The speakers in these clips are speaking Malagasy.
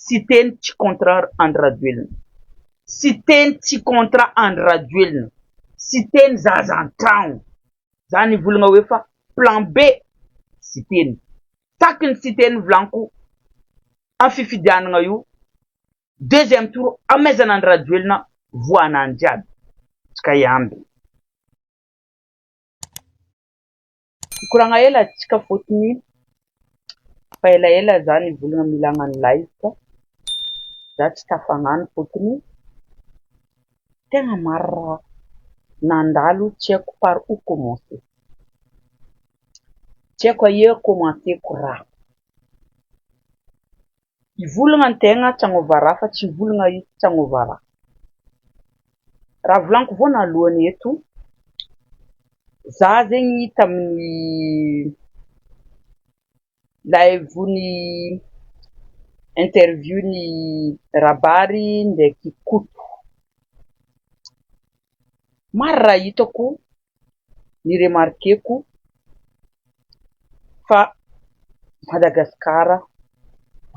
Siten ti contrat andra duelna. Siten ti contrat andra duelna. Siten zazantrão. Zani vulnga wefa plan B siten. Takin siten vlanku afifidian ngayu. Deuxième tour amezan andra duelna voana anjad. Tika yambi. Kuranga yela tika fotini. Paela yela zani vulnga milangan live. Zati tafangan fotini. Tenga marra nandalu tcheko par où commencer. Tcheko ye commencer kura. Ivulunga tenga changovara fa chivulunga yi changovara. Ravlanku vona luoni yetu. Zazengi tamni live ni interview ni rabari ndeki kutu. Marra yitoku ni remarqué ku fa Madagascar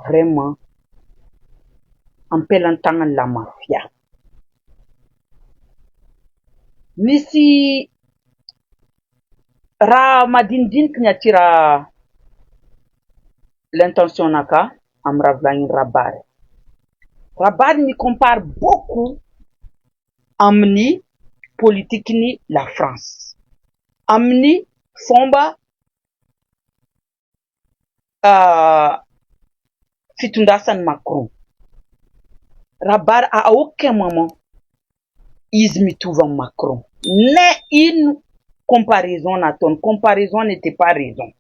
vraiment en pelantangan la mafia. Nisi ra madindin knyatira l'intention naka amra vlangin rabare. Rabare ni compare beaucoup amni politique ni la France. Amni fomba fitundasan Macron. Rabar à aucun moment ils trouvent Macron. Mais une comparaison n'attend. Comparaison n'était pas raison.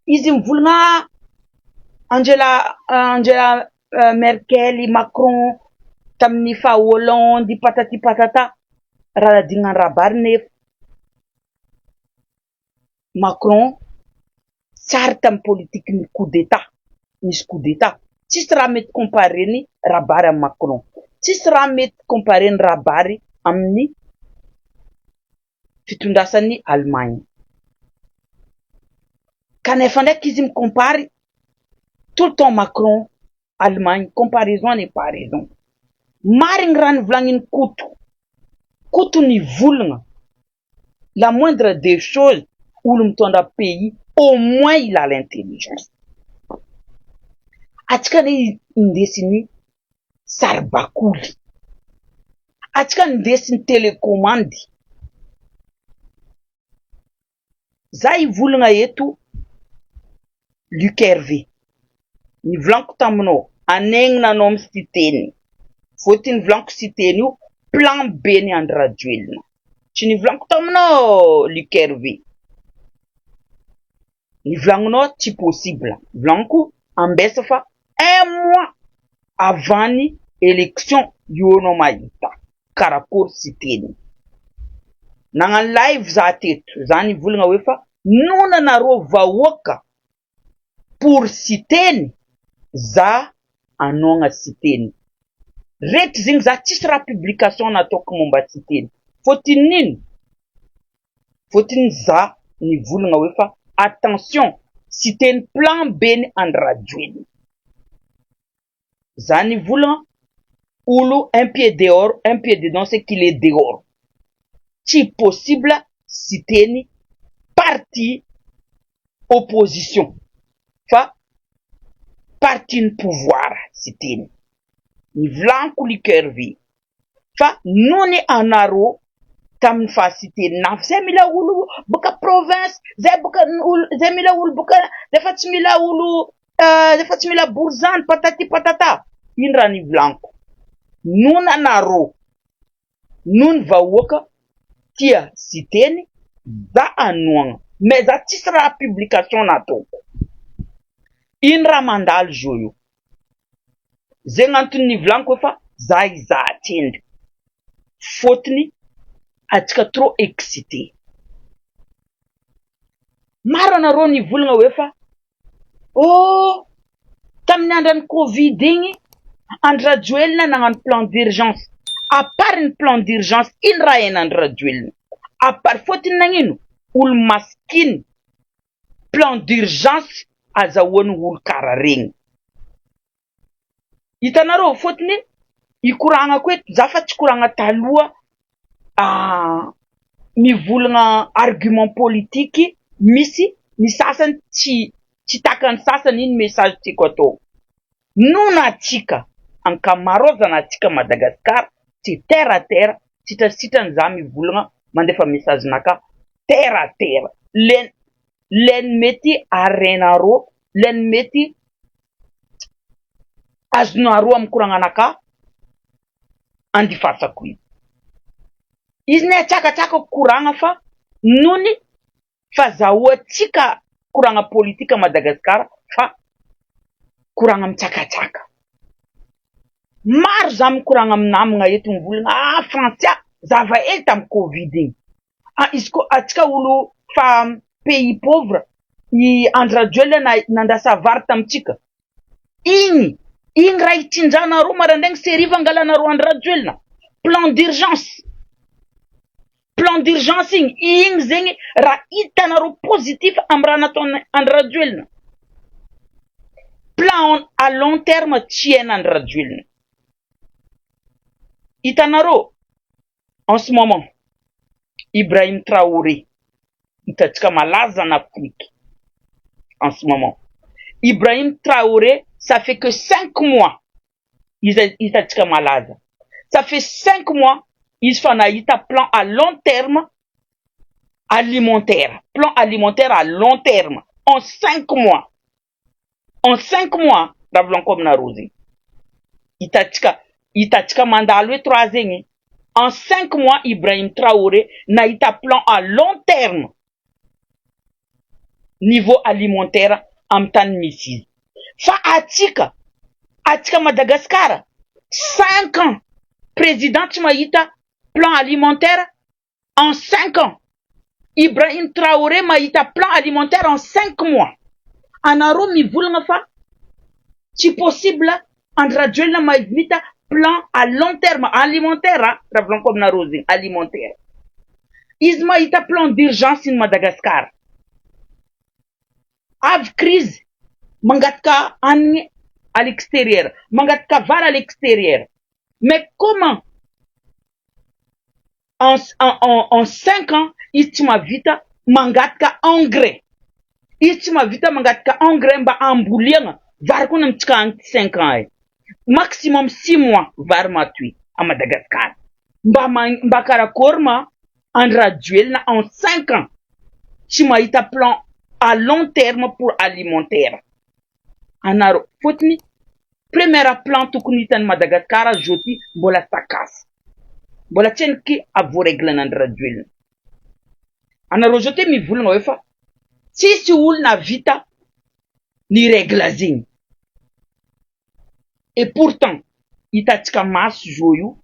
Ils voulaient Angela Merkel et Macron, Tamnifa Hollande, patati patata. Radingan rabar ne Macron, certains politiques ni coup d'état, ni coup d'état. Si sera met comparer ni rabar à Macron, si sera met comparer rabar amni fitundasani Allemagne. Quand il fallait qu'ils me comparent tout le temps Macron, Allemagne, comparaison n'est pas raison. Maringran vlangin kutu ni vulnga. La moindre des choses où l'on dans pays, au moins il a l'intelligence. Atikane ndesini sarbakuli. Atikane ndesini télécommande. Zai vulnga yetu Lukervi. Ni vlanku tamno aneng na nom siteni. Fotin vlanku siteni plan B ni andra duelna. Chini vlanku tamno Lukervi. Ni vlanku no ti possible. Vlanku ambesafa 1 mois avant ni élection yono maïta. Karakour siteni. Nangan live zatet. Zani vulnga wefa. Nuna naro vawoka. Pour siteni. Za anonga siteni. Ret zing za tisra publication na tok mumba siteni. Fotin za ni vulnga wefa. Attention. Siteni plan ben andra duel. Za ni vulnga. Oulu un pied dehors, un pied dedans, c'est qu'il est dehors. Si possible, siteni parti opposition. Fa parti pouvoir siteni. Ni vlanku likervi. Fa noni anaro tam fa siteni. Na zemila ulu buka province, zemila ulu buka defatimila ulu defatimila burzan patati patata. Inra ni vlanku. Nun anaro. Nun va woka tia siteni za anuang. Mais za tisra publication na toko. Inra mandal joyo. Zengantu ni vlanko fa za atend. Fotni atika trop excité. Mara na ro ni vulnga wefa. Oh, tamnandan Covid dingi. Andra duelna nangan plan d'urgence. À part un plan d'urgence, il ra en andra duelna. À part fotin nanginu, ul maskin plan d'urgence azawon wul kararing. Itanareo fotony ikoragna koe zafa tsy koragna taloha mivolagna argument politique misy ny sasany tsy takan'ny sasany iny message tiako atao. Nono atsika ankamarozana atsika Madagasikara tsy terre à terre sitrasitrany za mivolagna mandefa message naka terre à terre len mety arenareo len mety azonareo amy koragnanaka andifasako izy ne tsakatsaka koragna fa nony fa zahoatsika koragna politika Madagasikara fa koragna mitsakatsaka. Maro za mikoragna amy namagna eto mivolagna Francia zava ely tamy Covid igny. Izy ko atsika olo fa pays pauvre i Andrajoelina nandasa vary tamitsika. Igny raha itsinjanareo marandraigny seriva angalanareo Andrajoelina. Plan d'urgence igny zegny raha hitanareo positif amy raha nataony Andrajoelina. Plan à long terme tsy hain'ny Rajoelina. Hitanareo en ce moment Ibrahim Traoré hitantsika malaza en Afrique en ce moment. Ibrahim Traoré ça fait que 5 mois hitantsika malaza. Ça fait 5 mois izy fa nahita plan à long terme alimentaire. Plan alimentaire à long terme en 5 mois. En 5 mois, Ravlanko Mnarozi. Itatika mandalo 3 zegny. En 5 mois, Ibrahim Traoré nahita plan à long terme. Niveau alimentaire am tany misy. Fa atika Madagascar 5 ans. Président tsy mahita plan alimentaire en 5 ans. Ibrahim Traoré mahita plan alimentaire en 5 mois. Anaro mivolagna fa tsy possible Andrajoelina mahita plan à long terme alimentaire Ravlanko aminareo zegny alimentaire. Izy mahita plan d'urgence in Madagascar. Avy crise mangataka hanigny à l'extérieur, mangataka vary à l'extérieur. Mais comment en 5 ans izy tsy mahavita mangataka engrais. Izy tsy mahavita mangataka engrais mba amboliagna vary koa namitsika agny 5 ans maximum 6 mois vary matoy à Madagascar. Mba karakory ma Andrajoelina en 5 ans tsy mahita plan à long terme pour alimentaire. Anaro fotony premier plan tokony hitan'ny Madagascar zoti mbola sakafo. Mbola tsy hainiky avoreglana Andrajoelina. Anaro zote mivolagna hoe fa tsisy olona vita ny règle zegny. Et pourtant, itatsika maso zo io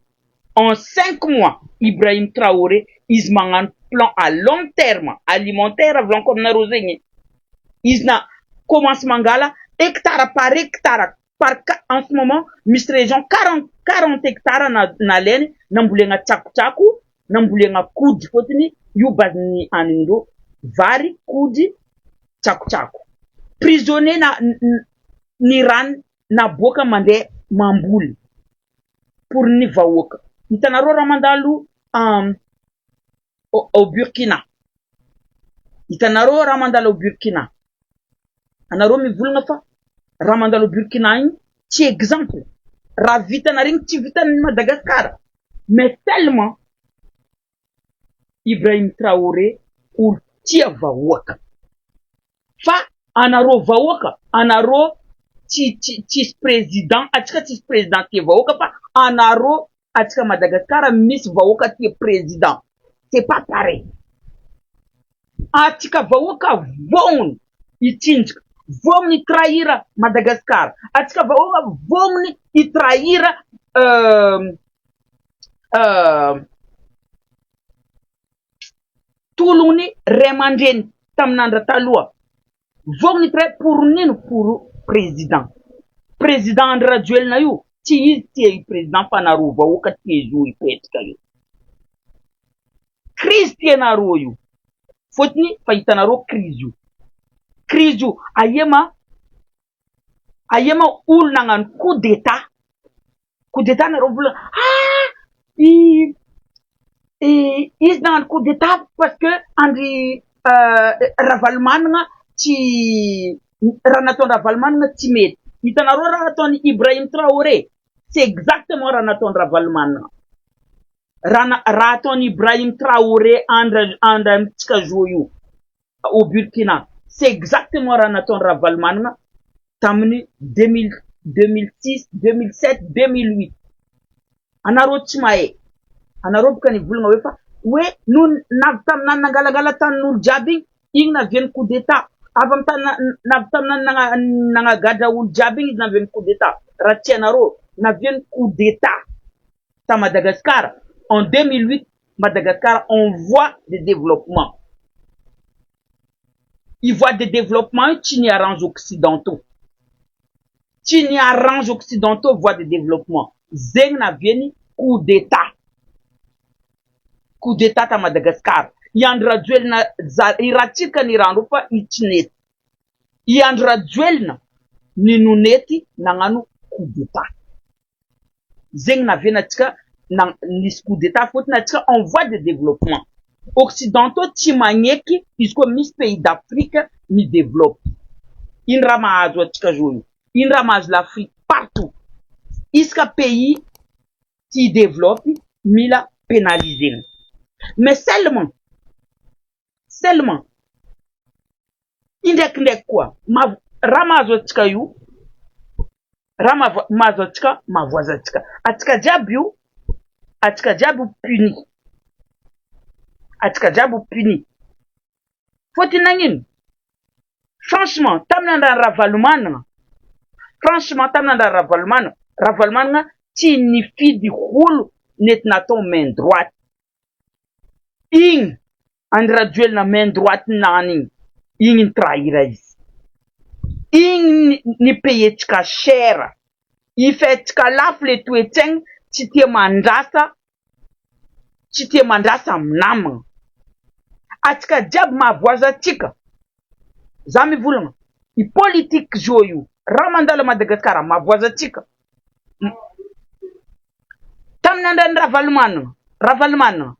en 5 mois Ibrahim Traoré izy magnano plan à long terme alimentaire avlanko aminareo zegny. Izy na commence mangala hectare par hectare en ce moment misy région 40 hectares na leny nambolena tsakotsako nambolena kody fotony io baziny anindro vary kody tsakotsako. Prisonnier ni ran na boka mande mamboly pour ni vahoaka. Hitanareo raha mandalo au Burkina. Hitanareo raha mandalo au Burkina. Anareo mivolagna fa raha mandalo au Burkina igny tsy exemple. Raha vitanareo tsy vitan'ny Madagascar. Mais tellement Ibrahim Traoré olo tia vahoaka. Fa anareo vahoaka, anareo tsy président, atsika tsy président tia vahoaka fa anareo atsika Madagascar misy vahoaka tia président. C'est pas pareil. Atsika vahoaka vogny itsinjika, vogny trahira Madagascar. Atsika vahoaka vogny itrahira tolongny Ray aman-dreny tamin'andro taloha. Vogny trahira pour nino pour président. Président Andrajoelina io tsy izy tia président fa anareo vahoaka tia izy io ipetraka io. Crise tianareo io. Fotony fa hitanareo crise io. Crise io ayema olo nagnano coup d'état coup d'état na rovula is dans coup d'état parce que Andri Ravalman ci Ranaton Ravalman timet itana ro Ranaton Ibrahim Traoré c'est exactement Ranaton Ravalman Raton Ibrahim Traoré Andra Tskajoyou au Burkina c'est exactement Ranaton Ravalman tamni 2006 2007 2008 anaro timae anaro kani vulma wefa we nun naftam nan nagala tan nur jabi igna vien coup d'état avant tan naftam nan nanga gada ul jabi na vien coup d'état ratienaro na vien coup d'état à Madagascar en 2008 Madagascar on voit des développements il voit des développements qui n'y arrangent occidentaux qui n'y arrangent occidentaux voient des développements zeng na vieni coup d'état à Madagascar. Yandra duel na iratika ni randupa itinet. Yandra duel na ni nuneti nanganu coup d'état. Zeng na vena tika na ni coup d'état faut na tika on voit des développements. Occidentaux timanyeki puisque mis pays d'Afrique ni développe. Inrama azwa tika joyu. Inrama l'Afrique partout. Iska pays qui développe mila pénalisé. Mais seulement, indek quoi, ramazotka you, ramazotka, ma voisatka, atka diabu puni, faut inangin, franchement, tamnanda ravalman, signifie du roule net naton main droite. In andra duel na main droite nani in trahiraise in ni paye tika cher il fait tika lafle tu eteng titie mandasa mnam atika diab ma voisa tika zami vulma i politique joyu ramandala Madagascar ma voisa tika tamnanda ravalman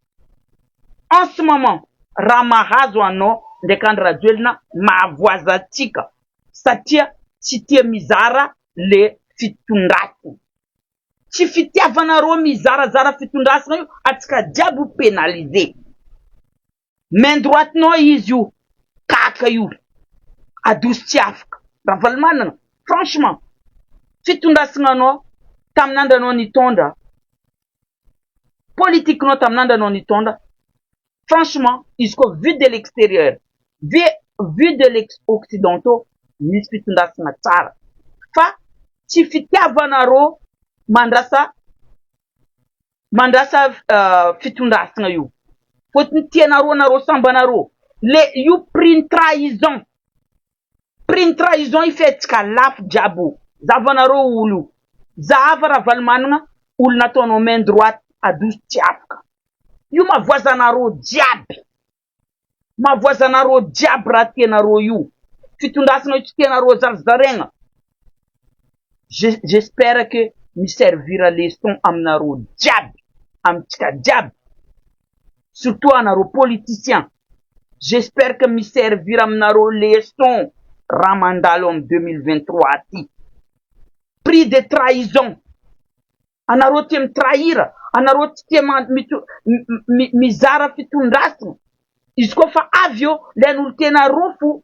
en ce moment, Ramahazwano de Kandra Duelna, ma voisatika, Satia, Sitia Mizara, le Fitundatu. Si Fitia Vanaro Mizara, Zara Fitundas, Atka Diabu pénalisé. Main droite no isu, Kakayou, à 12 tiafk. Ravalman, franchement, Fitundas no, Tamnanda no ni tonda. Politique no Tamnanda no ni tonda. Franchement, vu de l'extérieur, vu de l'ex-occidentaux, misfitundas na tsara. Fa, si fitia vanaro, mandasa, fitundas na yu. Faut tienaro naro sambanaro. You print trahison, il fait laf jabu. Zavanaro oulu. Zavara valmana, oul na ton main droite à 12 tiafka. You ma voisanaro diab ratienaro you. Fitundasno tienaro zarzarenga. J'espère que me servira leston amnaro diab. Amtika diab. Surtout anaro politicien. J'espère que me servira amnaro leston Ramandalom 2023 ati. Prix de trahison. Anaro tem trahir. Anaro tema mizara fitundasno. Isko fa avio lenul tena rufu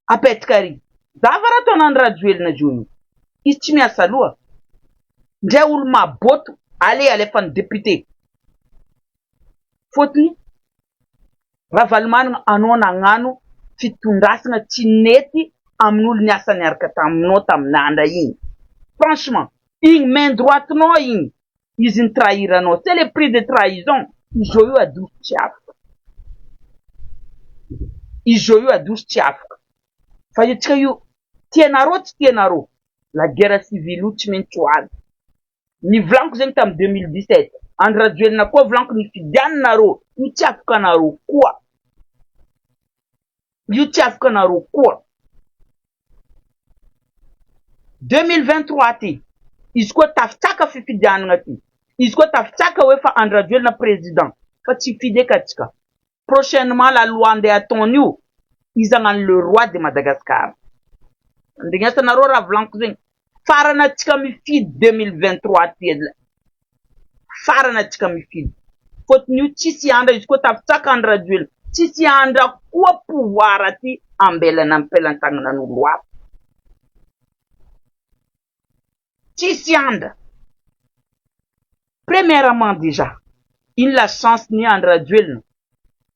apetkari. Davara ton andra duel na junu. Ischimi asalua. Ndeul ma botu ale fan député. Fotni Ravalman anona ngano fitundasna tineti amnul nyasa nerkata amnotam nanda yin. Franchement, in main droite no yin. Ils ont trahi no. C'est le prix de trahison. Ils jouent à 12 tiaf. Faye tkayu tienaro. La guerre civile ou tmentuad. Ni vlank zentam 2017. Andra duel na ko vlank ni fidan naro. Ni tiaf kanaro quoi. You tiaf kanaro quoi. 2023 ti. isko taftsaka fifidianana ty isko taftsaka hoe fa andrajoelina président fa tsy fidekatsika prochainement la loi andeha ataony io izy agnano le roi de Madagascar ndegnasanareo raha volaniko zegny farana atsika mifidy 2023 ty farana atsika mifidy fôtony io tsisy andra izy koa tafitsaka andrajoelina tsisy andra koa pouvoir aty ambelana ampelantagnanan'olo hafa tsisy andra premièrement déjà iny la chance ny andrajoelina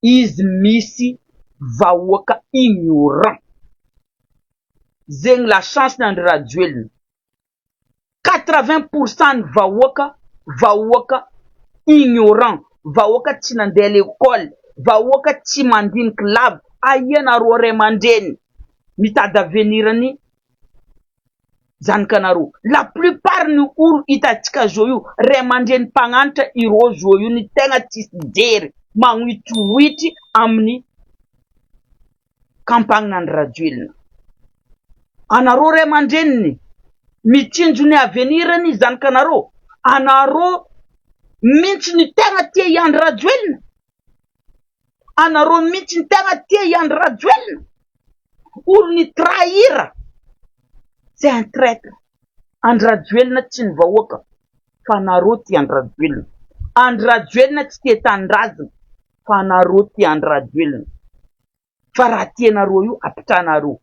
izy misy vahoaka ignorant zegny la chance ny andrajoelina 80% ny vahoaka ignorant vahoaka tsy nandeha l'école vahoaka tsy mandiniky lavo aianareo ray aman-dreny mitady avenirany zanakanareo la plupart ny olo hitantsika zao io ray aman-dreny mpagnanatra ireo zao io ny tegna tsisy jery magnohitohitry amin'ny campagne andrajoelina anareo ray aman-dreniny mitsinjo ny avenirany zanakanareo anareo mintsy ny tegna tia iandrajoelina anareo mintsy ny tegna tia iandrajoelina olo ny trahira c'est un traître andrajoelina tsy ny vahoaka fa anareo tia andrajoelina andrajoelina tsy tia tandrazana fa anareo tia andrajoelina fa raha tianareo io apitanareo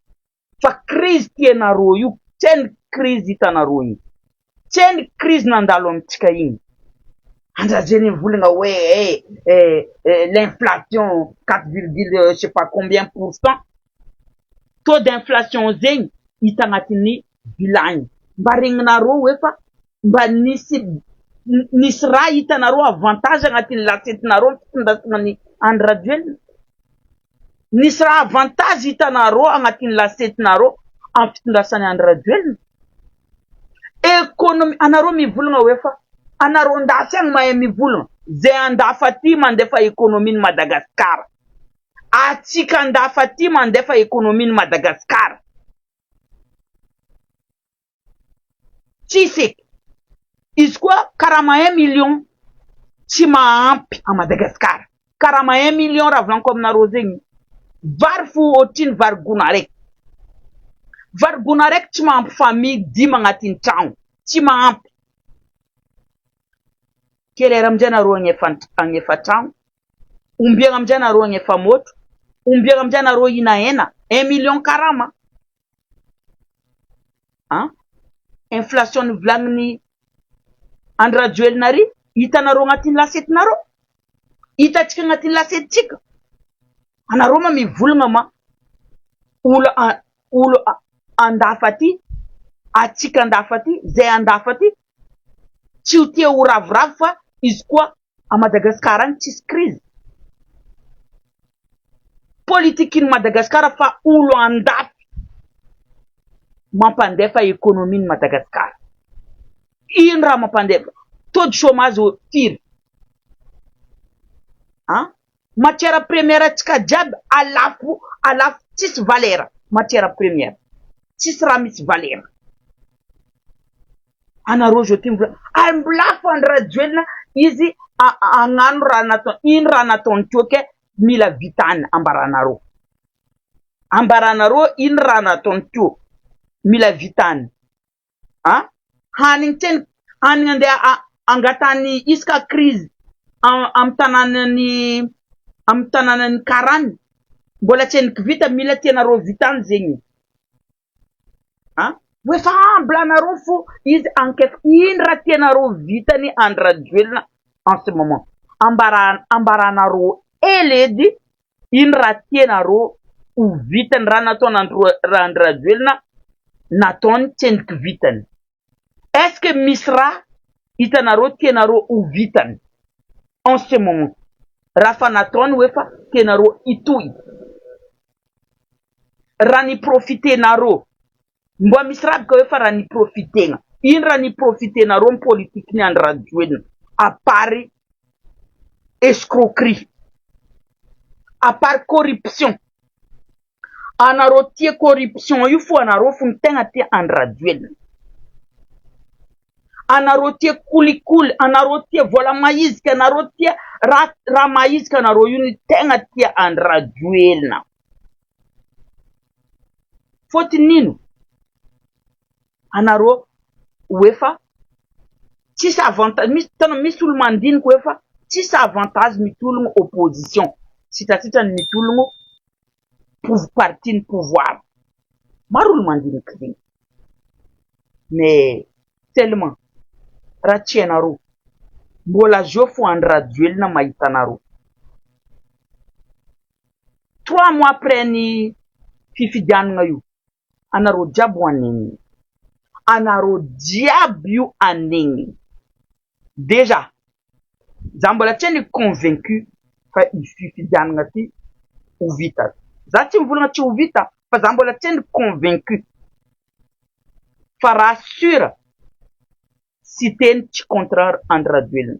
fa crise tianareo io tseny crise hitanareo iny tseny crise nandalo amitsika iny andrajoelina volagna hoe l'inflation 4, je sais pas combien pourcent taux d'inflation zegny hita agnatin'ny bilagny mba regninareo hoe fa mba nisy raha hitanareo avantage agnatin'ny lasietinareo fitondrasana ny andrajoelina nisy raha avantage hitanareo agnatin'ny lasietinareo amin'ny fitondrasany andrajoelina économie anareo mivolagna hoe fa anareo andafy agny mahay mivolagna zay andafa ty mandefa économie Madagascar atsika andafa ty mandefa économie Madagascar tsisy izy koa karaha 1 million tsy mahampy a Madagascar karaha 1 million raha volaniko aminareo zegny vary fo ohatriny vary gona raiky tsy mahampy famille 10 agnatin'ny tragno tsy mahampy kelera amizay nareo agnefa tragno ombiagna amizay nareo agnefa moto ombiagna amizay nareo hina 1 million karama inflation ny volagniny andrajoelinary hitanareo agnatin'ny lasietinareo hitatsika agnatin'ny lasietintsika anareo ma mivolagna ma olo andafa ty atsika andafa ty zay andafa ty tsy ho tia ho ravoravo fa izy koa a Madagascar agny tsisy crise politikin'ny Madagascar fa olo andafy mampandefa économie Madagascar ino raha mampandefa taux de chômage firy matière première atsika jiaby alafo tsisy valera matière première tsisy raha misy valera anareo zao ty mbola ambolafo andrajoelina izy agnano raha nataony ino raha nataony teo ke mila vitany ambaranareo ino raha nataony teo mila vitany hanigny tseny hanigny andeha angatany isaka crise amy tanànany karany mbola tseniky vita mila tianareo vitany zegny hoe fa ambolanareo fo izy ankefa ino raha tianareo vitany andrajoelina en ce moment ambaranareo eledy ino raha tianareo ho vitany raha nataony raha andrajoelina nataony tseniky vitany est-ce que misy raha hitanareo tianareo ho vitany en ce moment raha fa nataony hoe fa tianareo hitohy raha ny profitenareo mbo misy raha bika hoe fa raha ny profitegna ino raha ny profitenareo ny politiky ny andrajoelina à part escroquerie à part corruption anareo tia corruption io fo anareo fo ny tegna tia andrajoelina anarotie kulikuli, anarotie vola maïs, anarotie ra maïs, anaroyuni tenga tia andra juelna. Foti nino anaro wefa tis avantage misulmandin wefa tis avantage mitulungu opposition sita mitulungu parti pouvoir marul mandin kring mais tellement ratienaro mbola jofu andra duelna maitanaro 3 mois après ni fifi diananga yu anaro diabu aningi anaro diabu aningi déjà zambola tieni convaincu fa fifi diananga ti uvita zati mvulanga ti uvita fa zambola tieni convaincu fa rassure si ten ti contraire andra duelna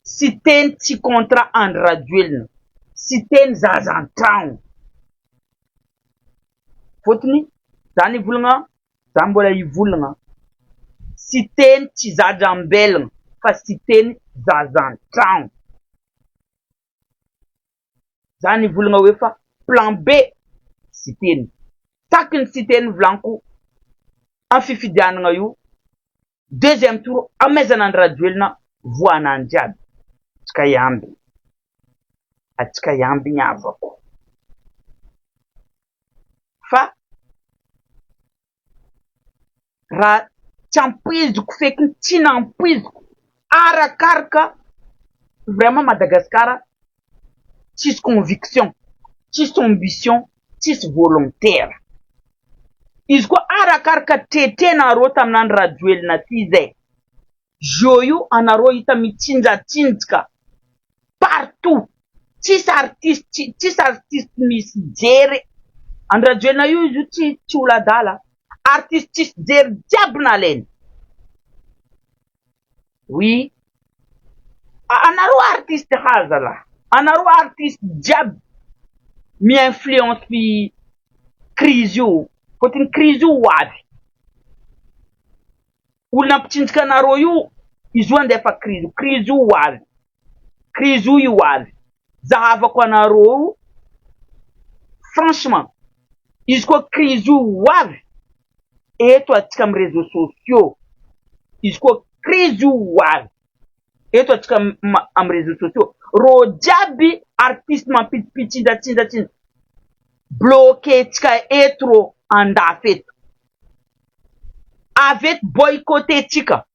si ten ti contrat andra duelna si ten zazantão fotini zani vulanga zambola yi vulanga si ten ti zajambelanga fa si ten zazantão zani vulanga wefa plan B si ten takin si ten vlanku an fifi diananga yu deuxième tour amezan andra duelna voana andiabi atika yambi nyavako fa ra tiampuiziko feky tinampuiziko arakaraka vraiment Madagascar tis conviction tis ambition tis volontaire izy koa arakaraka tetenaro taminandra duelina ty zay joyu anaro hita mitsinjatsinjaka partout tis artiste misy jery andra duelina io izy io tsy oladala artiste tis jery jiaby naleny oui anaro artiste hazala anaro artiste jiaby mi-influence fi crise io fotiny crise io hoavy olona mpitsinjaka anaro io izy io andefa crise io hoavy crise io hoavy zahavako anaro franchement izy koa crise io hoavy eto atsika amy réseaux sociaux izy koa crise io hoavy eto atsika amy réseaux sociaux ro jiaby artiste mampitipitsinjatsinjatsinja bloqué tsika eto ro andafy eto avec boycotté tsika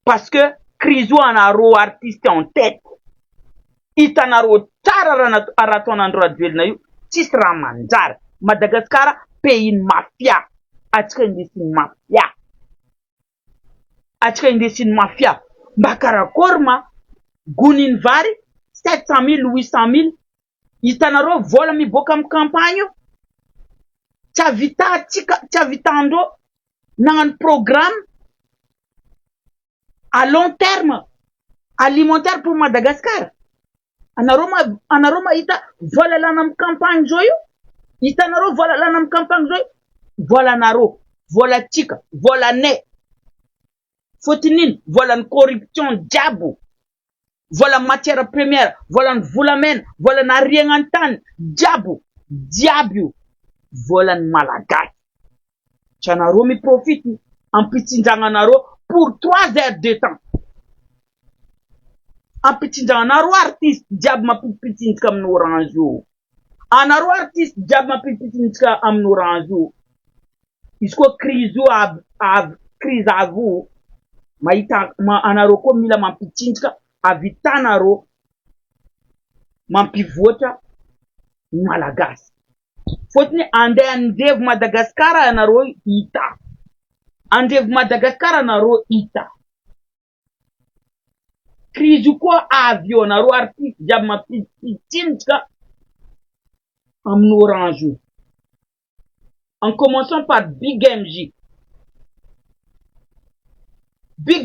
parce que crise io anaro artiste en tête hitanaro tsara raha ataonandro raduelina io tsisy raha manjary Madagascar pays mafia atsika indesiny mafia mba karakory ma goniny vary 700 000 800 000 hitanaro vola miboaka amy campagne io tsy avitandro nagnano programme à long terme alimentaire pour Madagascar anaro mahita vola lana amy campagne zao io hitanaro vola lana amy campagne zao io vola anaro vola tsika vola ne fotininy vola ny corruption jiaby vola matière première vola ny volamena vola na riagna antany jiaby io vola ny malagasy tsy anaro miprofity ampitsinjagna anaro pour 3 heures de temps ampitsinjagna anaro artiste jiaby mampipitsinjaka amin'ny orange io anaro artiste jiaby mampipitsinjaka amin'ny orange io izy koa crise io crise avo mahita anaro koa mila mampitsinjaka avitanaro mampivoatra malagasy fotiny andeha andevy Madagascar anaro hita andevy Madagascar anaro hita crise io koa avy io anaro artiste jiaby mampitsinjaka amin'ny orange io en commençant par Big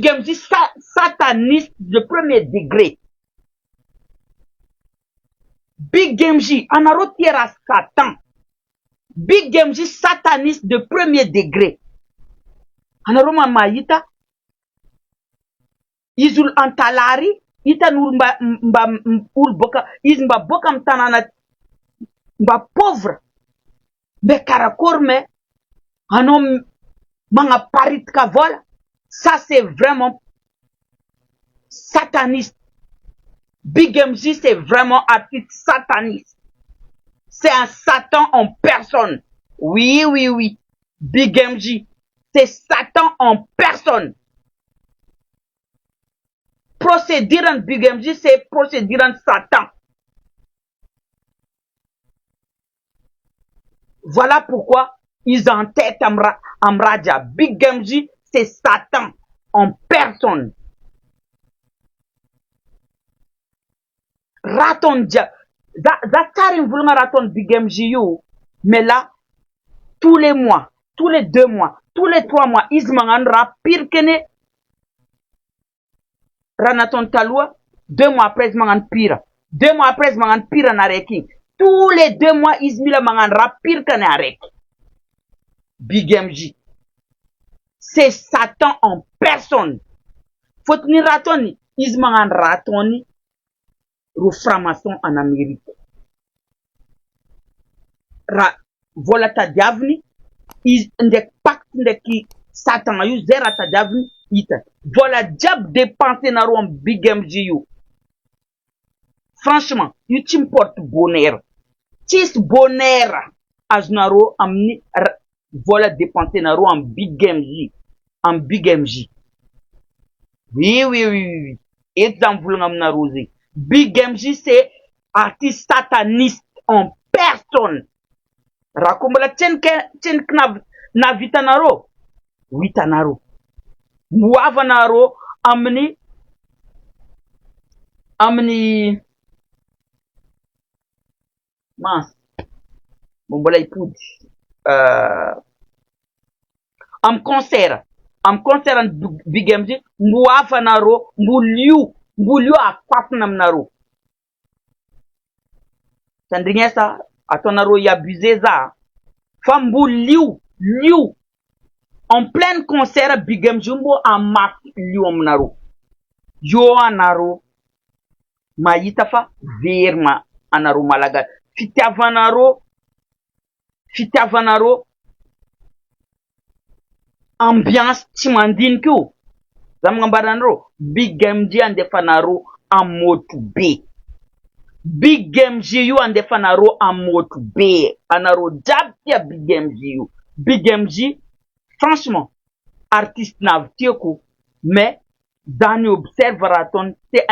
MJ sataniste de premier degré Big MJ anaro tiera satan Big MJ sataniste de premier degré anaro mahita izul antalari itanul ul boka izmba boka mtanana mba pauvre be karakor me anom manga parit kavola. Ça c'est vraiment sataniste. Big MJ c'est vraiment artiste sataniste. C'est un Satan en personne. Oui, oui, oui. Big MJ, c'est Satan en personne. Procédure en Big MJ, c'est procédure en Satan. Voilà pourquoi ils entêtent Amradia. Big MJ, c'est Satan en personne. Raton dia. Zakarin voulons raton Big MJ you. Mais là, tous les mois, tous les 2 mois, tous les 3 mois, ils m'en pire que ne Ranaton Talua, 2 mois après, ils m'en pire. 2 mois après, ils m'en pire en arrêt. Tous les 2 mois, ils m'en pire que n'arrêt. Big MJ. C'est Satan en personne. Faut tenir raton, ils m'en raton, ou franc-maçon en Amérique. Voilà ta diavni, ils ndek pacte ndeki Satan yu zera ta diavni ita. Voilà diable dépensé na rom Big MJ you. Franchement, you t'importe bonheur. Tis bonheur aznaro amni voilà dépensé na rom Big MJ. En Big MJ. Oui, oui, oui, oui. Exemple na rosé. Big MJ c'est artiste sataniste en personne. Rakombala chen na vitanaro. Witanaro. Muavanaro amni mas. Bombola ipud. Am concert en Big MJ. Muavanaro. Mbuliu a kwapnam naro. Sandrinye sa. Atonaro yabusé ça. Fambu liu. En plein concert Big MJ en mak liu amnaro. Yo anaro. Maïtafa verma anaro malaga. Fitavanaro. Ambiance timandine kyo. Zamgambaranro. Big MJ andefanaro amotu B. Big MJ you andefanaro amotu B. Anaro dabtia Big MJ you. Big MJ, franchement, artiste navtieku, mais dans l'observaton, c'est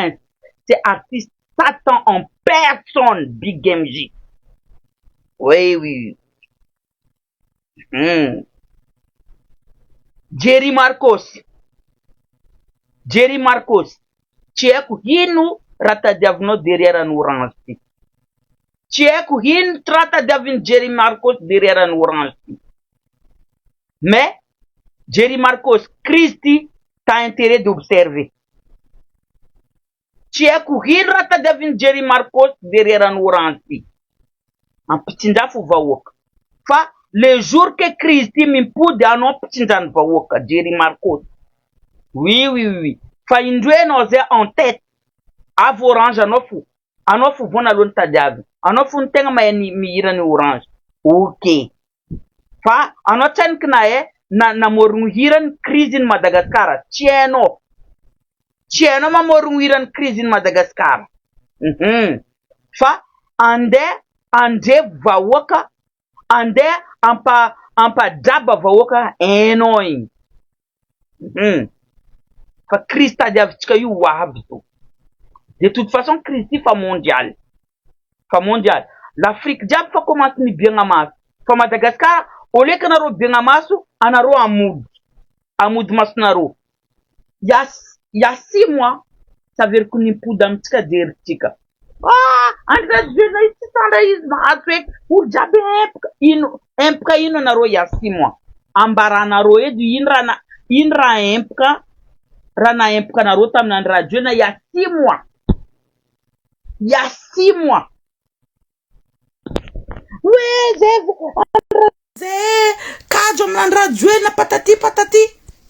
artiste Satan en personne, Big MJ. Oui, oui. Jerry Marcos, tcheku hinu rata diavno derrière un orange. Tcheku hin trata diavin Jerry Marcos derrière un orange. Mais Jerry Marcos, Christy, t'as intérêt d'observer. Tcheku hin rata diavin Jerry Marcos derrière un orange. En pitinda fu va wok. Fa le jour que Christy m'impoude à non pitinda va wok, Jerry Marcos. Oui. Fa indwe noze en tête. Av orange anofu. Anofu vona lonta diavi. Anofu ntenga mayani miira ni orange. Ok. Fa anochen knae na morungu hiran crise in Madagascar. Tieno ma morungu hiran crise in Madagascar. Fa ande vawoka. Ande ampa daba vawoka enoin. Fa Christa diavitika yu wahabito. De toute façon, Christy fa mondial. L'Afrique diab fa commence ni bien amas. Fa Madagascar, au lieu que naro bien amasu, anaro amoud masnaro. Il y a 6 mois, ça veut dire qu'on n'est plus dans tika dertika. Andra journaliste standardisme atwek pour jabe empka ino naro il y a 6 mois. Ambara naro edu inra empka rana empka naro tam nandra jona il y a 6 mois. Il y a 6 mois. Oui, Kajo Mlandra Juena patati.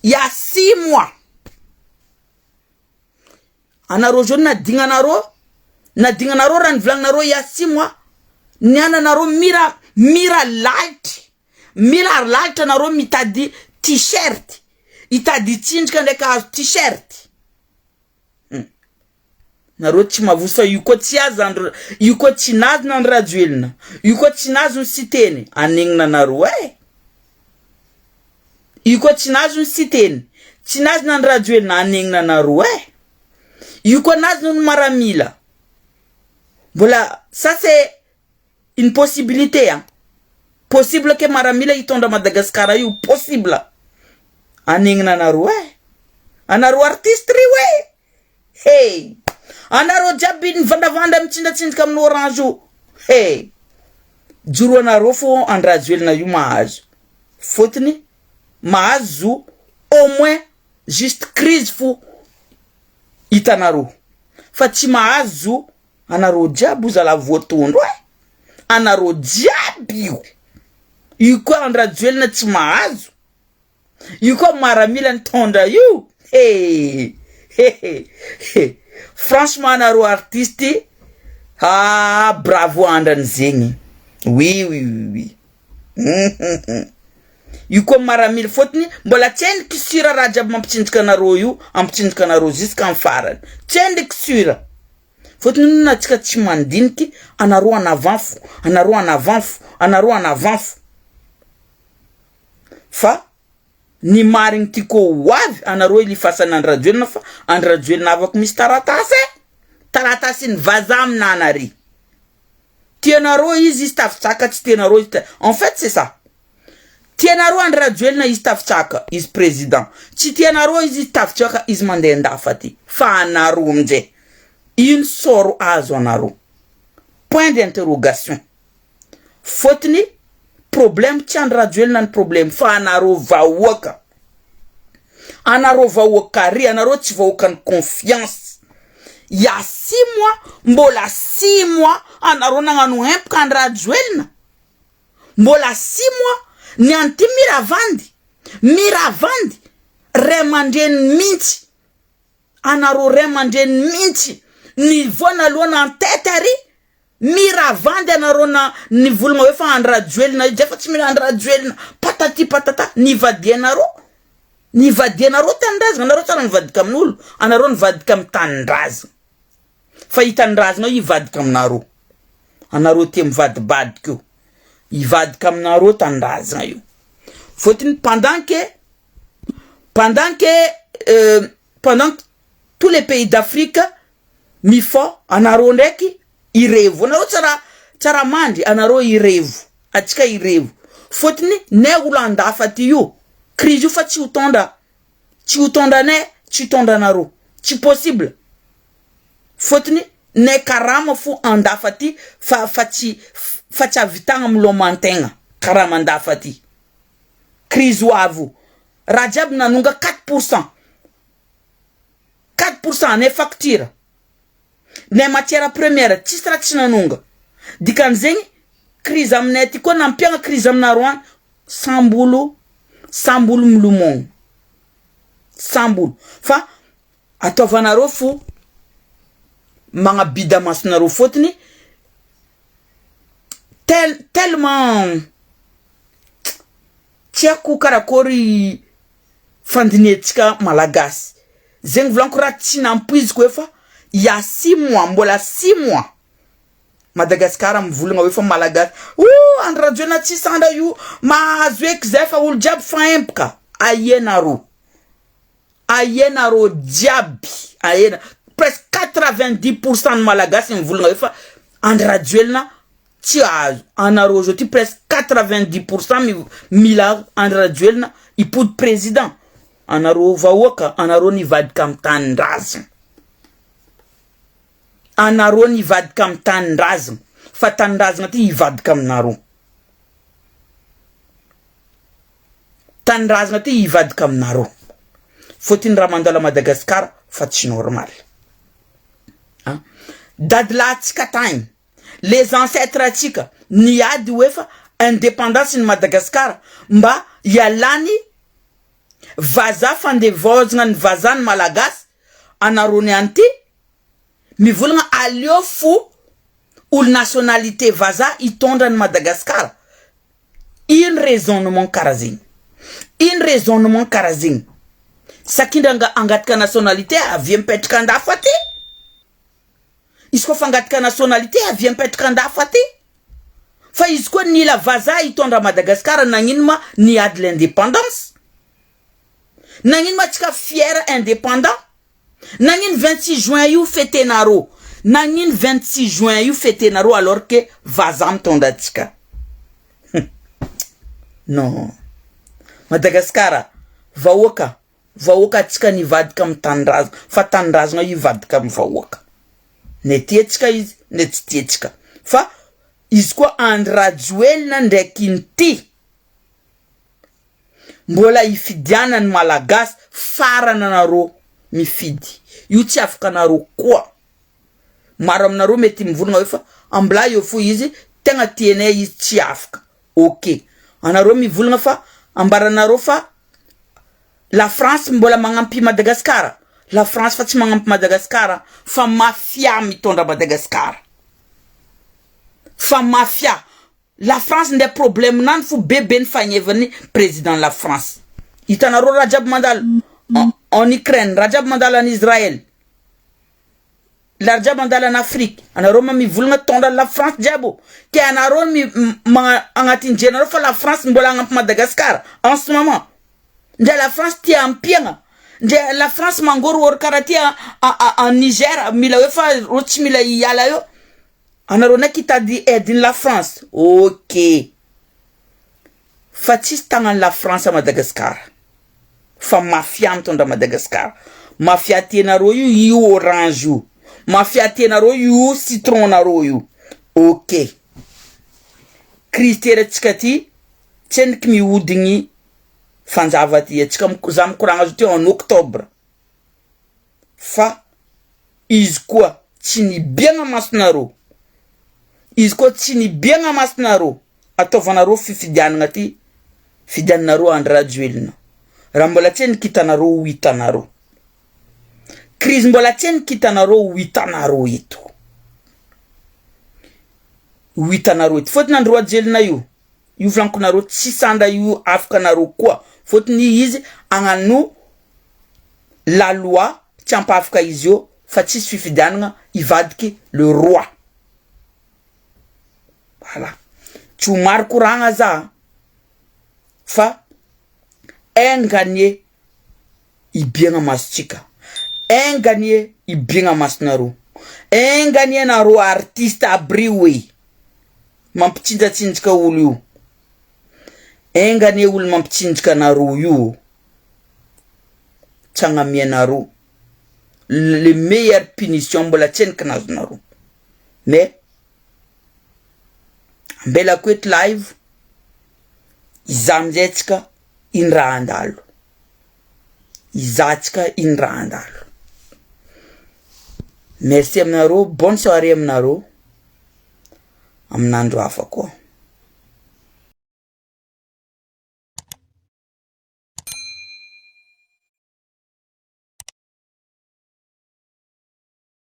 Il y a 6 mois. anaro joni na dinganaro ran vlangnaro ya 6 mois niana naro mira light naro mitadi t-shirt itadi tsinjika ndeka t-shirt naro tsy mavusa yuko tsiazandro yuko tsinazy na rajuelna yuko tsinazy siteny aningna naro yuko tsinazy siteny tsinazy na rajuelna aningna naro yuko nazy no maramila. Voilà, ça c'est une possibilité hein. Possible que maramila itonda Madagascar yu possible aningna naro anaro artiste hey anaro jabin vanda mtsinda kam no orange hey juro anaro fo andrajuelna yu mahazo fotini mahazo au moins juste crise fo itanaro fa tsy mahazo anaro diaby zala voatondro anaro diaby yu ko andrajuelna tsy mahazo yu ko maramila ntonda yu hey franchement anaro artiste bravo andran zegny oui yu ko maramila fotini mbola tsendriky sura raha jiaby mampitsinjika anaro yu ampitsinjika anaro jusqu'en farany tsendriky sura fotini natsika tsy mandiniky anaro en avant fa ni marigny tiko wavy anaro ilifasana andrajuelna fa andrajuelna avako misy taratasy ny vaza aminanary tianaro izy tafitsaka tsy tianaro izy en fait c'est ça tianaro andrajuelna izy tafitsaka izy président tsy tianaro izy tafitsaka izy mandeha ndafaty fa anaro mje une soro azo anaro point d'interrogation fotini problème tsy andrajuelna ny problème fa anaro vahoaka ry anaro tsy vahoaka ny confiance ya 6 mois mbola 6 mois anaro nagnano empaka andrajuelna mbola 6 mois ni anty miravandi remandreny mintsy anaro remandreny mintsy ni vona loana en tête ary miravandi anaro na ni volagna hoe fa andrajuelna jefa tsy mila andrajuelna patata nivady anaro tandrazagna anaro tsara nivadika amin'olo anaro nivadika amin'ny tandrazagna fa hitandrazagna ivadika aminaro anaro te mivadibadika io ivadika aminaro tandrazagna io fotiny pendant que tous les pays d'Afrique mifo anaro ndraiky irevo anaro tsara mandry anaro irevo atsika irevo fotiny ne olo andafaty io crise io fa tsy utonda ne tsy utonda anaro tsy possible fotiny ne karama fo andafaty fa tsy avitagna milomantegna karama andafaty crise wavo raha jiaby nanonga 4% ne facture ne matière première tsisy raha tsy nanonga dikan'zegny crise aminay aty koa nampiagna crise aminaro any sambolo milomogno sambolo fa ataovanaro fo magnabida masonaro fotiny tellement tiako karakory fandinetsika malagasy zegny volanko raha tsy nampoiziko efa ya 6 mois mbola 6 mois Madagascar mivolagna hoe fa malagasy andrajuelna tsy sanda io mahazo eky zay fa olo jiaby fa empaka ayenaro jiaby presque 90% ny malagasy mivolagna hoe fa andrajuelna tsy azo anaro zao ty presque 90% mila andrajuelna ipody président anaro vahoaka anaro nivadika amin'ny tandrazagna anaro nivadika amin'ny tandrazagna fa tandrazagna ty ivadika aminaro tandrazagna ty ivadika aminaro fotiny raha mandala Madagascar fa tsy normal dadlatsika tagny les ancêtres atsika niady hoe fa indépendance ny Madagascar mba ialany vaza fandevozagna ny vazany malagasy anaro ny anty mi volagna aleo fo olo nationalité vaza hitondra ny Madagascar. Ino raisonnement karaha zegny? Ino raisonnement karaha zegny? Sakindra angatka nationalité avy mipetraka andafo aty. Izy koa fangatka nationalité avy mipetraka andafo aty. Fa izy koa nila vaza hitondra Madagascar nagnino ma niady l'indépendance. Nagnino ma tsika fier indépendant. Nagnino 26 juin io fêtenaro. Nagnino 26 juin io fêtenaro alors que vaza mitondra tsika. Non. Madagascar vahoaka tsika nivadika amy tanindrazana fa tanindrazana io ivadika amy vahoaka. Ne tietsika izy ne tsy tietsika. Fa izy koa Andrajoelina ndraiky Nty mbola ifidiana ny malagasy farana nareo mifidy. Io tsy afaka nareo koa. Maro aminareo mety mivolagna hoe fa ambla io fo izy tegna tianay izy tsy afaka. Ok. Anareo mivolagna fa ambaranareo fa la France mbola magnampy Madagascar. La France fa tsy magnampy Madagascar fa mafia mitondra Madagascar. Fa mafia. La France ndray problème nany fo bebe ny fagnevany président la France. Hitanareo raha jiaby mandalo en Ukraine, raha jiaby mandalo en Israël. La jiaby mandalo en Afrique. Anareo ma mivolagna tondra la France jiabo. Ke anareo agnatin'ny jenareo fa la France mbola agnampy Madagascar en ce moment. Ndre la France tia ampiagna. Ndre la France mangoro or karaha tia en Niger mila hoe fa ro tsy mila iala io. Anareo ndraiky hitady aidin la France. Ok. Fa tsisy tagnan'ny la France à Madagascar. Fa mafia mitondra Madagascar. Mafia tianareo io orange io. Mafia tianareo io citron nareo io. Ok. Crise terantsika ty tsy endriky mihodigny fanjava ty. Atsika za mikoragna azo ty en octobre. Fa izy koa tsy nibiagna masonareo. Izy koa tsy nibiagna masonareo. Ataovanareo fifidianana ty. Fidianareo Andrajoelina. Raha mbola tsy nikitanareo ho hitanareo. Crise mbola tsy nikitanareo ho hitanareo eto. Ho hitanareo eto. Fotony Andrajoelina io. Io vlankonareo tsy sanda io afakanareo koa. Fotony izy agnano la loi tsy ampafaka izy io fa tsisy fifidianana ivadiky le roi. Voilà. Tsy ho maro koragna za. Fa enganie ibiagna masotsika. Enganie ibiagna masonareo. Enganie nareo artiste abri hoe. Mampitsinjatsinjaka olo io. Enganie olo mampitsinjaka nareo io. Tsagnamianareo. Le meilleure punition mbola tsy nikanazo nareo. Mais ambela ko eto live izamizay tsika iny raha andalo. Izatsika iny raha andalo. Merci aminareo. Bonne soirée aminareo. Aminandro hafa koa.